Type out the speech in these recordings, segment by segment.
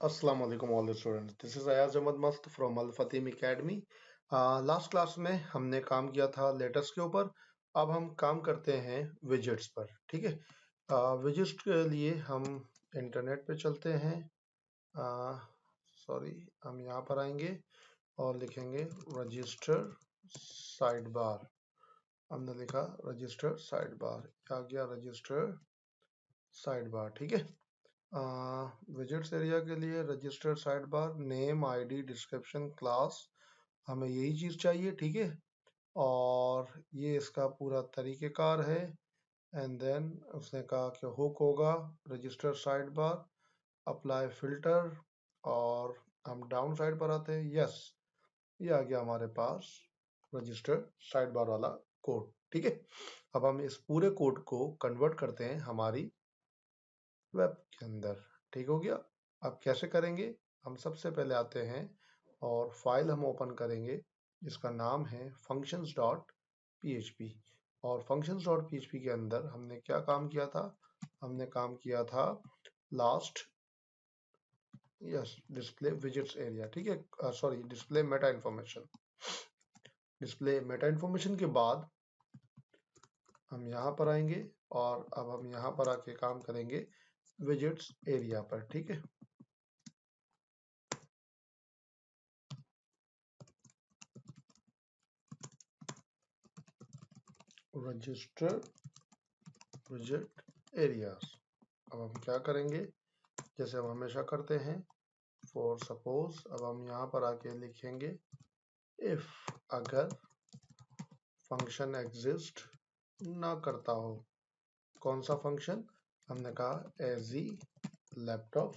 Assalamu alaikum all the students. This is Ayaz Ahmad Mast from Al Fatim Academy. Last class में हमने काम किया था letters के ऊपर. अब हम काम करते हैं विजेट्स पर. ठीक है. विजेट्स के लिए हम इंटरनेट पे चलते हैं. सॉरी, हम यहाँ पर आएंगे और लिखेंगे रजिस्टर साइड बार. हमने लिखा रजिस्टर साइड बार. आ गया रजिस्टर साइड बार. ठीक है. विजेट्स एरिया के लिए register side bar, name, ID, description, class, हमें यही चीज चाहिए. ठीक है. और ये इसका पूरा तरीकेकार है. एंड देन उसने कहा कि हुक होगा register side bar, apply filter, और हम डाउन साइड पर आते हैं. यस, ये आ गया हमारे पास रजिस्टर साइड बार वाला कोड. ठीक है. अब हम इस पूरे कोड को कन्वर्ट करते हैं हमारी वेब के अंदर. ठीक हो गया. अब कैसे करेंगे? हम सबसे पहले आते हैं और फाइल हम ओपन करेंगे जिसका नाम है functions.php. और functions.php के अंदर हमने क्या काम किया था? हमने काम किया था लास्ट डिस्प्ले विजेट्स एरिया. ठीक है. Sorry, display Meta information. Display Meta information के बाद हम यहाँ पर आएंगे और अब हम यहाँ पर आके काम करेंगे विजेट्स एरिया पर. ठीक है. रजिस्टर विजेट एरियाज. अब हम क्या करेंगे? जैसे हम हमेशा करते हैं, फॉर सपोज. अब हम यहाँ पर आके लिखेंगे इफ, अगर फंक्शन एग्जिस्ट ना करता हो. कौन सा फंक्शन? हमने कहा एजी लैपटॉप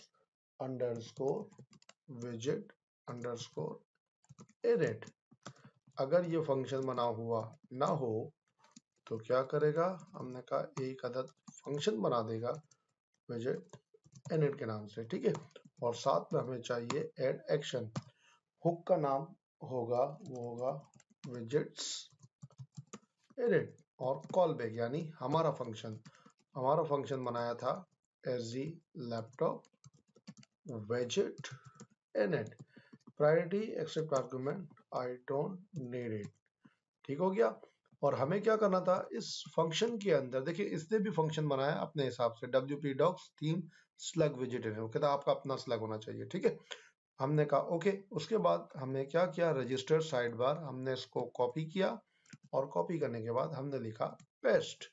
अंडरस्कोर विजेट अंडरस्कोर एरेट. अगर ये फंक्शन बना हुआ ना हो तो क्या करेगा? हमने कहा एक अदद फंक्शन बना देगा विजेट इनिट के नाम से. ठीक है. और साथ में हमें चाहिए एड एक्शन. हुक का नाम होगा, वो होगा विजेट्स इनिट, और कॉल बैक यानी हमारा फंक्शन बनाया था एजी लैपटॉप विजेट init. Priority accept argument I don't need it. ठीक हो गया. और हमें क्या करना था इस फंक्शन के अंदर? देखिए, इसने भी फंक्शन बनाया अपने हिसाब से, wp docs थीम स्लग विजेट. वो कहता आपका अपना स्लग होना चाहिए. ठीक है. हमने कहा ओके. उसके बाद हमने क्या किया? रजिस्टर साइड बार, हमने इसको कॉपी किया और कॉपी करने के बाद हमने लिखा पेस्ट.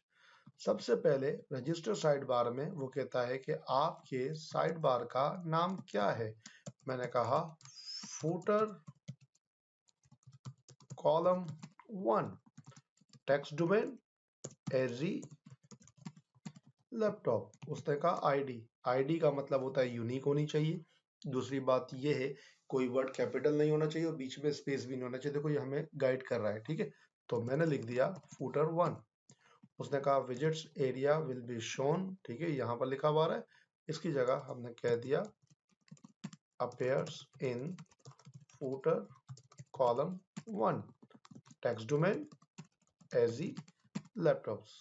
सबसे पहले रजिस्टर साइड बार में वो कहता है कि आपके साइड बार का नाम क्या है. मैंने कहा फूटर कॉलम 1, टेक्स्ट डोमेन एजी लैपटॉप. उसने कहा आईडी का मतलब होता है यूनिक होनी चाहिए. दूसरी बात यह है कोई वर्ड कैपिटल नहीं होना चाहिए और बीच में स्पेस भी नहीं होना चाहिए. देखो ये हमें गाइड कर रहा है. ठीक है. तो मैंने लिख दिया फूटर 1. उसने कहा widgets area will be shown. ठीक है, यहाँ पर लिखा हुआ है. इसकी जगह हमने कह दिया अपीयर्स इन फूटर कॉलम 1, टेक्स्ट डोमेन एजी लैपटॉप्स.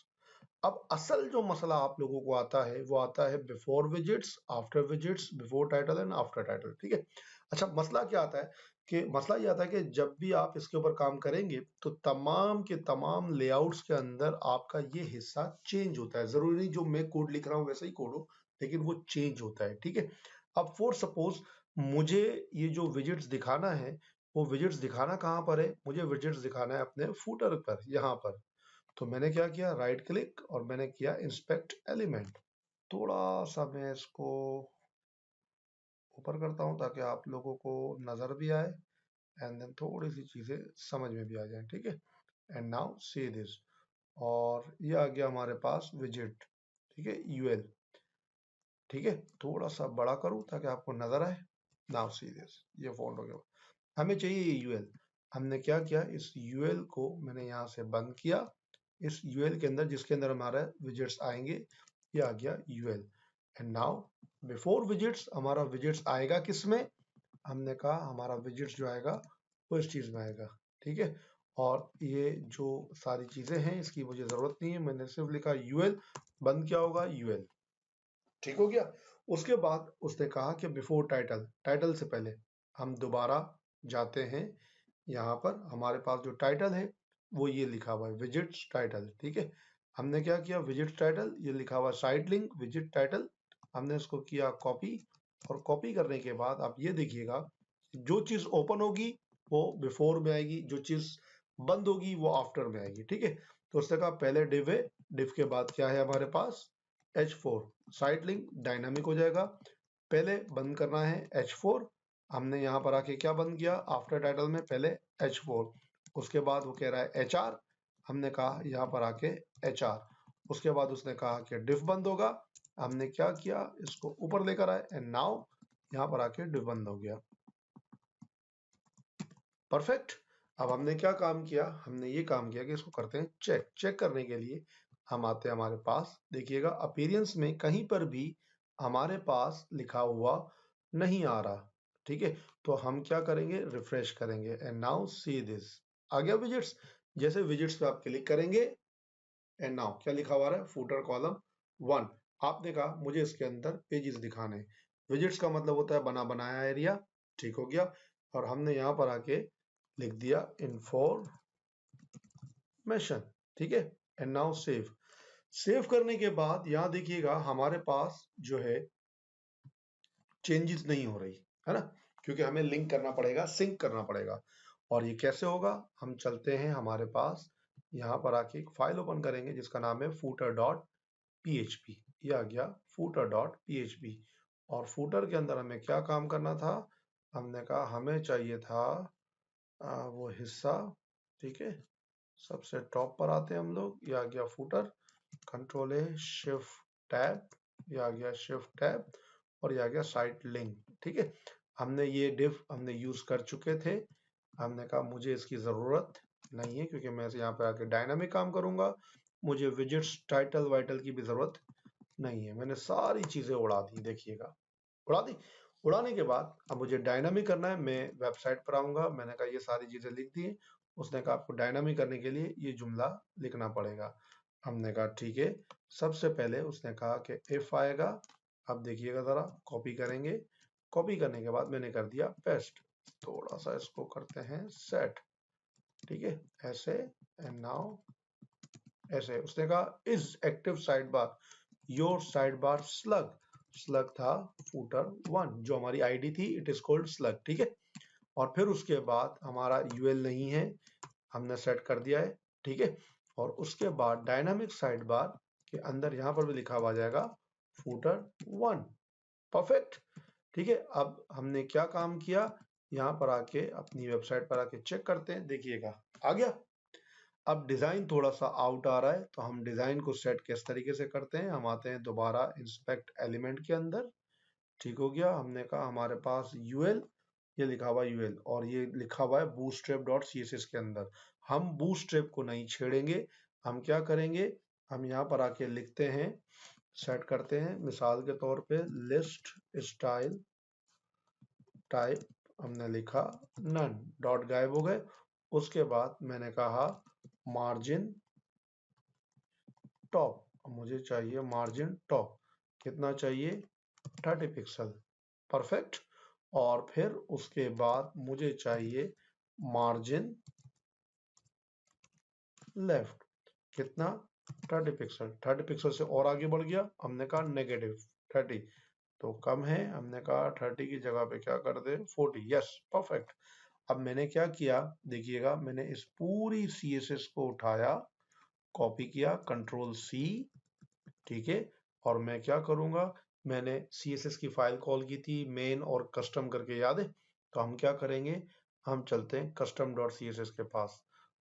अब असल जो मसला आप लोगों को आता है वो आता है before widgets, after widgets, before title and after title. ठीक है. अच्छा, मसला क्या आता है कि मसला ये आता है कि जब भी आप इसके ऊपर काम करेंगे तो तमाम के तमाम लेआउट्स के अंदर आपका ये हिस्सा चेंज होता है. जरूरी नहीं जो मैं कोड लिख रहा हूँ वैसा ही कोड हो, लेकिन वो चेंज होता है. ठीक है. अब फॉर सपोज मुझे ये जो विजेट्स दिखाना है, वो विजेट्स दिखाना कहाँ पर है? मुझे विजेट्स दिखाना है अपने फूटर पर, यहाँ पर. तो मैंने क्या किया? राइट क्लिक और मैंने किया इंस्पेक्ट एलिमेंट. थोड़ा सा मैं इसको ऊपर करता हूं ताकि आप लोगों को नजर भी आए एंड देन थोड़ी सी चीजें समझ में भी आ जाए. ठीक है. And now see this. और ये आ गया हमारे पास विजेट. ठीक है, यूएल. ठीक है, थोड़ा सा बड़ा करूं ताकि आपको नजर आए. नाउ सी दिस, ये फॉन्ट हो गया. हमें चाहिए यूएल. हमने क्या किया? इस यूएल को मैंने यहां से बंद किया. इस यूएल के अंदर जिसके अंदर हमारा विजेट्स आएंगे, ये आ गया UL. And now before widgets, हमारा विजेट्स आएगा किसमें? हमने कहा हमारा विजेट्स जो आएगा वो इस चीज में आएगा. ठीक है. और ये जो सारी चीजें हैं इसकी मुझे जरूरत नहीं है, मैंने सिर्फ लिखा यूएल. बंद क्या होगा? यूएल. ठीक हो गया. उसके बाद उसने कहा कि बिफोर टाइटल, टाइटल से पहले हम दोबारा जाते हैं, यहाँ पर हमारे पास जो टाइटल है वो ये लिखा हुआ है विजिट्स टाइटल, ठीक है। हमने क्या किया, विजिट्स टाइटल ये लिखा हुआ साइड लिंक विजिट टाइटल, हमने इसको किया कॉपी, और कॉपी करने के बाद आप ये देखिएगा जो चीज ओपन होगी वो बिफोर में आएगी, जो चीज बंद होगी वो आफ्टर में आएगी, ठीक है। तो उसने कहा पहले डिव है, डिव के बाद क्या है हमारे पास H4 साइड लिंक डायनामिक हो जाएगा, पहले बंद करना है H4, हमने यहाँ पर आके क्या बंद किया आफ्टर टाइटल में, पहले H4, उसके बाद वो कह रहा है HR, हमने कहा यहाँ पर आके HR, उसके बाद उसने कहा कि डिफ बंद होगा, हमने क्या किया इसको ऊपर लेकर आए, एंड नाउ यहाँ पर आके डिफ बंद हो गया। परफेक्ट। अब हमने क्या काम किया, हमने ये काम किया कि इसको करते हैं चेक। चेक करने के लिए हम आते हैं हमारे पास, देखिएगा अपीयरेंस में कहीं पर भी हमारे पास लिखा हुआ नहीं आ रहा, ठीक है। तो हम क्या करेंगे, रिफ्रेश करेंगे, एंड नाउ सी दिस, आ गया विजिट्स। जैसे विजिट्स पे आप क्लिक करेंगे, एंड नाउ क्या लिखा हुआ है, फूटर कॉलम 1, आपने कहा मुझे इसके अंदर पेजेस दिखाने, विजिट्स का मतलब होता है बना बनाया एरिया, ठीक हो गया। और हमने यहाँ पर आके लिख दिया इंफॉर्मेशन, ठीक है, एंड नाउ सेव। सेव करने के बाद यहाँ देखिएगा हमारे पास जो है चेंजेस नहीं हो रही है ना, क्योंकि हमें लिंक करना पड़ेगा, सिंक करना पड़ेगा। और ये कैसे होगा, हम चलते हैं हमारे पास, यहाँ पर आके एक फाइल ओपन करेंगे जिसका नाम है footer.php, ये आ गया footer.php। और फूटर के अंदर हमें क्या काम करना था, हमने कहा हमें चाहिए था वो हिस्सा, ठीक है। सबसे टॉप पर आते हैं हम लोग, ये आ गया फूटर, कंट्रोल ए शिफ्ट टैब, ये आ गया शिफ्ट टैब, और ये आ गया साइट लिंक, ठीक है। हमने ये डिव हमने यूज कर चुके थे, हमने कहा मुझे इसकी जरूरत नहीं है क्योंकि मैं यहाँ पे आके डायनामिक काम करूंगा, मुझे विजिट्स टाइटल वाइटल की भी जरूरत नहीं है, मैंने सारी चीजें उड़ा दी, देखिएगा उड़ा दी। उड़ाने के बाद अब मुझे डायनामिक करना है, मैं वेबसाइट पर आऊंगा, मैंने कहा ये सारी चीजें लिख दी, उसने कहा आपको डायनामिक करने के लिए ये जुमला लिखना पड़ेगा, हमने कहा ठीक है। सबसे पहले उसने कहा कि इफ आएगा, अब देखिएगा जरा, कॉपी करेंगे, कॉपी करने के बाद मैंने कर दिया पेस्ट, थोड़ा सा इसको करते हैं सेट, ठीक है, ऐसे, एंड नाउ ऐसे। उसने कहा is active side bar your side bar slug, slug था फूटर 1 जो हमारी आईडी थी, इट इज कॉल्ड स्लग, ठीक है। और फिर उसके बाद हमारा यूएल नहीं है, हमने सेट कर दिया है, ठीक है। और उसके बाद डायनामिक साइड बार के अंदर यहां पर भी लिखा हुआ जाएगा फूटर 1, परफेक्ट, ठीक है। अब हमने क्या काम किया, यहाँ पर आके अपनी वेबसाइट पर आके चेक करते हैं, देखिएगा आ गया। अब डिजाइन थोड़ा सा आउट आ रहा है, तो हम डिजाइन को सेट किस तरीके से करते हैं, हम आते हैं दोबारा इंस्पेक्ट एलिमेंट के अंदर, ठीक हो गया। हमने कहा हमारे पास यूएल, ये लिखा हुआ यूएल, और ये लिखा हुआ है bootstrap.css के अंदर, हम bootstrap को नहीं छेड़ेंगे, हम क्या करेंगे, हम यहाँ पर आके लिखते हैं, सेट करते हैं, मिसाल के तौर पे लिस्ट स्टाइल टाइप, हमने लिखा नन, डॉट गायब हो गए। उसके बाद मैंने कहा मार्जिन टॉप, मुझे चाहिए मार्जिन टॉप, कितना चाहिए 30 पिक्सल, परफेक्ट। और फिर उसके बाद मुझे चाहिए मार्जिन लेफ्ट, कितना 30 पिक्सल, 30 पिक्सल से और आगे बढ़ गया, हमने कहा नेगेटिव 30, तो कम है, हमने कहा 30 की जगह पे क्या कर दे 40, यस परफेक्ट। अब मैंने क्या किया, देखिएगा मैंने इस पूरी CSS को उठाया, कॉपी किया, कंट्रोल C, ठीक है। और मैं क्या करूंगा, मैंने CSS की फाइल कॉल की थी मेन और कस्टम करके, याद है। तो हम क्या करेंगे, हम चलते हैं custom.css के पास,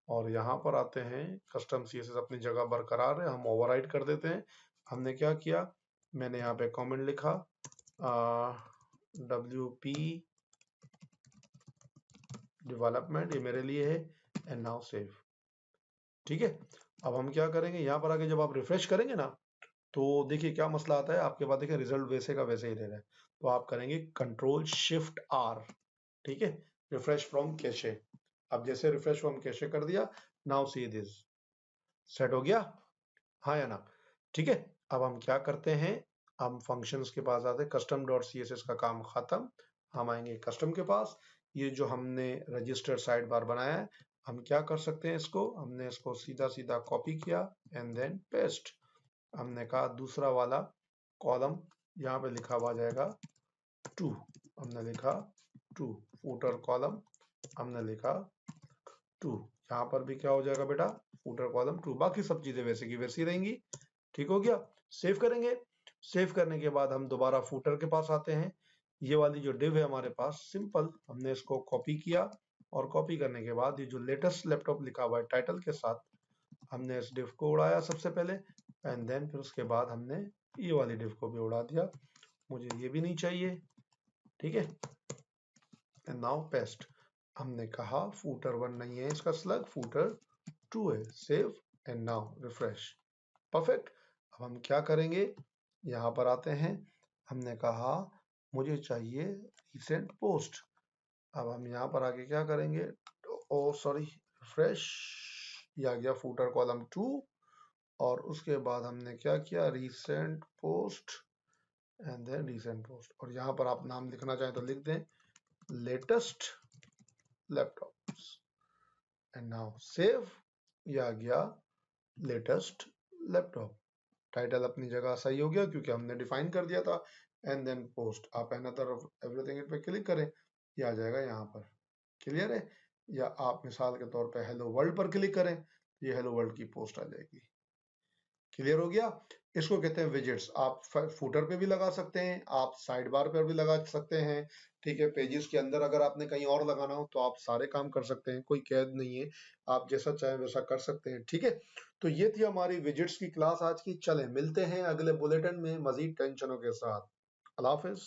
और यहाँ पर आते हैं, कस्टम CSS अपनी जगह बरकरार है, हम ओवरराइट कर देते हैं। हमने क्या किया, मैंने यहाँ पे कमेंट लिखा WP डेवलपमेंट, ये मेरे लिए है, एंड नाउ सेव, ठीक है। अब हम क्या करेंगे, यहाँ पर आके जब आप रिफ्रेश करेंगे ना, तो देखिए क्या मसला आता है, आपके पास देखिए रिजल्ट वैसे का वैसे ही दे रहा है, तो आप करेंगे कंट्रोल शिफ्ट R, ठीक है, रिफ्रेश फ्रॉम कैशे। अब जैसे रिफ्रेश फ्रॉम कैशे कर दिया, नाउ सी दिस, सेट हो गया, हाँ या ना, ठीक है। अब हम क्या करते हैं, हम फंक्शंस के पास आते हैं, कस्टम डॉट CSS का काम खत्म, हम आएंगे कस्टम के पास। ये जो हमने रजिस्टर साइड बार बनाया है, हम क्या कर सकते हैं, इसको हमने इसको सीधा सीधा कॉपी किया एंड देन पेस्ट। हमने कहा दूसरा वाला कॉलम यहाँ पे लिखा हुआ जाएगा 2, हमने लिखा 2, फूटर कॉलम हमने लिखा 2, यहाँ पर भी क्या हो जाएगा बेटा, फूटर कॉलम 2, बाकी सब चीजें वैसे की वैसी रहेंगी। ठीक हो गया, सेव करेंगे। सेव करने के बाद हम दोबारा फूटर के पास आते हैं। ये वाली जो डिव है हमारे पास, सिंपल हमने इसको कॉपी किया और कॉपी करने के बाद ये जो लेटेस्ट लैपटॉप लिखा हुआ है टाइटल के साथ, हमने इस डिव को उड़ाया सबसे पहले एंड देन फिर उसके बाद हमने ये वाली डिव को भी उड़ा दिया, मुझे ये भी नहीं चाहिए, ठीक है। एंड नाउ पेस्ट, हमने कहा फूटर 1 नहीं है इसका स्लग, फूटर 2 है, save and now refresh, perfect. अब हम क्या करेंगे, यहाँ पर आते हैं, हमने कहा मुझे चाहिए रिसेंट पोस्ट। अब हम यहाँ पर आके क्या करेंगे, ओ सॉरी रिफ्रेश, ये आ गया फूटर कॉलम 2 और उसके बाद हमने क्या किया, recent post and then recent post, और यहाँ पर आप नाम लिखना चाहें तो लिख दें, latest laptops and now save, ये आ गया लेटेस्ट लैपटॉप। टाइटल अपनी जगह सही हो गया क्योंकि हमने डिफाइन कर दिया था। एंड देन पोस्ट, आप अनदर एवरीथिंग पे क्लिक करें, ये आ जाएगा यहाँ पर, क्लियर है। या आप मिसाल के तौर पे हेलो वर्ल्ड पर क्लिक करें, ये हेलो वर्ल्ड की पोस्ट आ जाएगी, क्लियर हो गया। इसको कहते हैं विजेट्स, आप फूटर पे भी लगा सकते हैं, आप साइड बार पर भी लगा सकते हैं, ठीक है। पेजेस के अंदर अगर आपने कहीं और लगाना हो तो आप सारे काम कर सकते हैं, कोई कैद नहीं है, आप जैसा चाहें वैसा कर सकते हैं, ठीक है। तो ये थी हमारी विजेट्स की क्लास आज की। चलें मिलते हैं अगले बुलेटिन में मजीद टेंशनों के साथ। अल्लाह हाफिज।